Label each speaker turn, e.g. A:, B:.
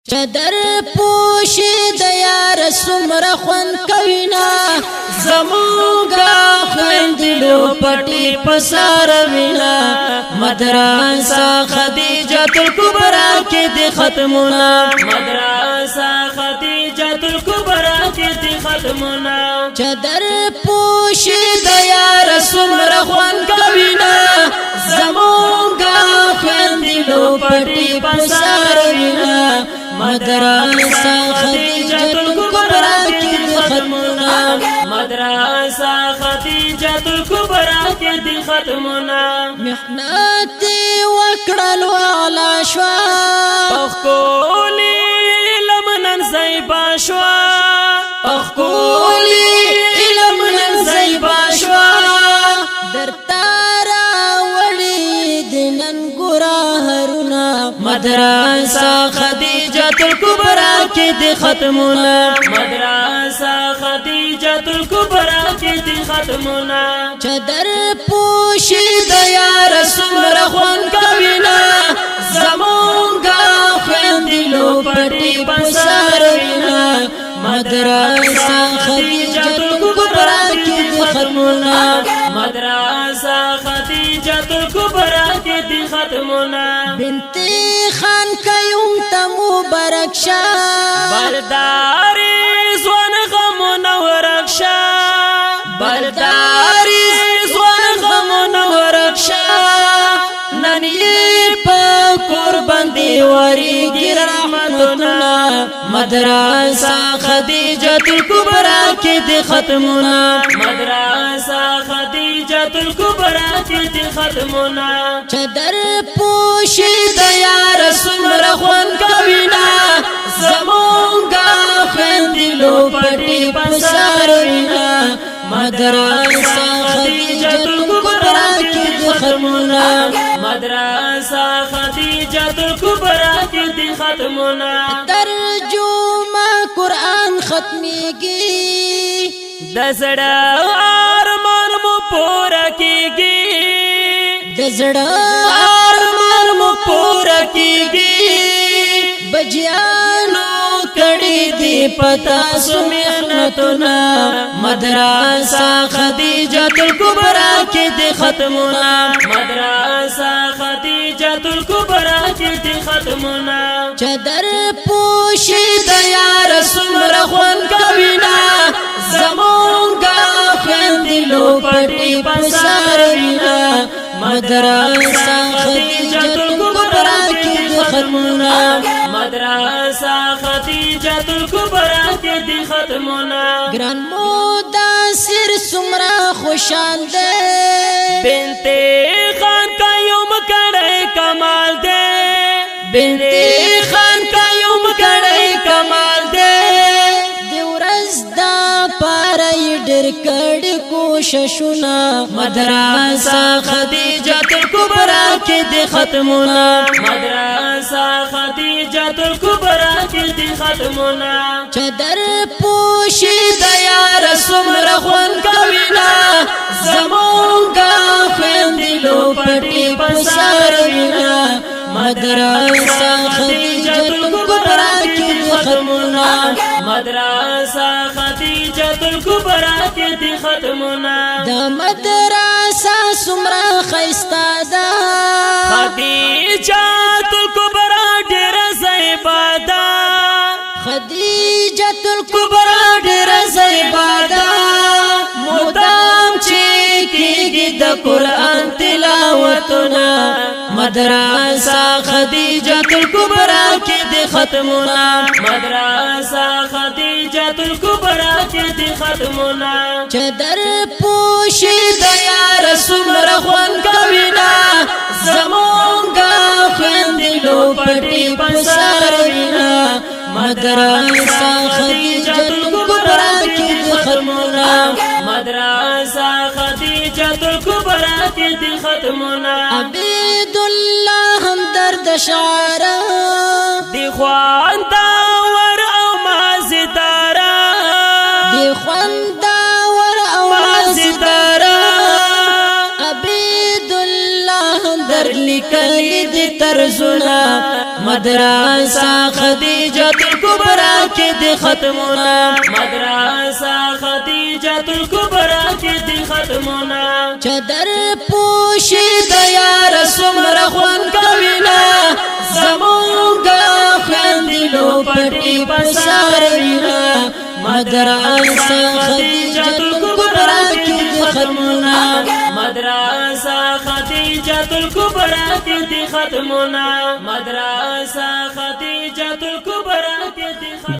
A: چدر پوشی د یار سمر خون کوینا زمونگا خوندلو پټی پسار وینا مدرسہ خدیجۃ الکبرى کې د ختمونا مدرسہ خدیجۃ الکبرى کې د ختمونا چدر پوشی د یار سمر خون کوینا زمونگا خوندلو پټی پسار وینا مدرسہ خدیجۃ الکبرى کې د ختمونا مدرسہ خدیجۃ الکبرى کې د ختمونا محنت وکړل والا شوا پخکولی لمنن زیبا شوا پخکولی لمنن زیبا شوا در تارا وړي دنن ګرا هرنا مدرسہ خدیجۃ الکبرى کې د ختمونا مدرسہ خدیجۃ الکبرى کې د ختمونا چدر پوشی د یار سمر خون کوینا زمونگا خوندلو پټی پسار وینا مدرسہ خدیجۃ الکبرى کې د ختمونا مدرسہ خدیجۃ الکبرى کې د ختمونا بنت خان کيوم ته مبارک شه برداري زوان غم نورک شه برداري زوان غم نورک شه نن یې په قربان دی وریږي رحمتنا مدرسہ خدیجۃ الکبرى کې د ختمونا مدرسہ خدیجۃ الکبرى کې د ختمونا چدر پوشی د یار سمر خون کوینا زمونگا خوندلو پټی پسار وینا مدرسہ خدیجۃ الکبرى کې د ختمونا مدرسہ خدیجۃ الکبرى کې د ختمونا ترجمه قرآن ختمیږي د زړه ارمان مو پوره کیږي د زړه ارمان مو پوره کیږي بجیانو کړي دی پتا سو محنتنا مدرسہ خدیجۃ الکبرى کې د ختمونا مدرسہ خدیجۃ الکبرى کې د ختمونا چدر پوشی د یار سمر خون کوینا زمونگا خوندلو پټی پسار وینا مدرسہ خدیجۃ الکبرى کې د ختمونا مدرسہ خدیجۃ الکبرى کې د ختمونا ګران مدثر سمرا خوشال دے بنت خان کيوم کړه کمال دے بنت خان کيوم کړه کمال دے دیورز دا پارای ډر کړه کوششونه مدرسہ خدیجۃ الکبرى کې د ختمونا مدرسہ خدیجۃ الکبرى کې د ختمونا چدر پوشی د یار سمر خون کوینا زمونگا خوندلو پټی پسار وینا مدرسہ خدیجۃ الکبرى کې د ختمونا مدرسہ خدیجۃ الکبرى کې د ختمونا د مدرسہ سمرا خیستا دا خدیجۃ الکبرى ډېر زیبا دا خدیجۃ الکبرى ډېر زیبا دا مدام چې کېږي د قرآن تلاوتنا مدرسہ خدیجۃ الکبرى کې د ختمونا مدرسہ خدیجۃ الکبرى کې د ختمونا چدر پوشی د یار سمر خون کوینا زمونگا خوندلو پټی پسار وینا مدرسہ خدیجۃ الکبرى کې د ختمونا مدرسہ خدیجۃ الکبرى کې د ختمونا عبید الله همدرد شعر دی خواندا ور او مازدارا دی خواندا ور او مازدارا عبید الله همدرد لیکلی دی طرزنا مدرسہ خدیجۃ الکبریٰ کی دی ختمونا مدرسہ خدیجۃ الکبریٰ کی دی ختمونا چدر پوشی دیا رسوم رخون کوینا زمونگا خیندلو پٹی پسارینا مدرسہ خدیجۃ الکبریٰ کی دی ختمونا مدرسہ خدیجۃ الکبریٰ کی دی ختمونا مدرسہ خدیجۃ الکبریٰ کی دی ختمونا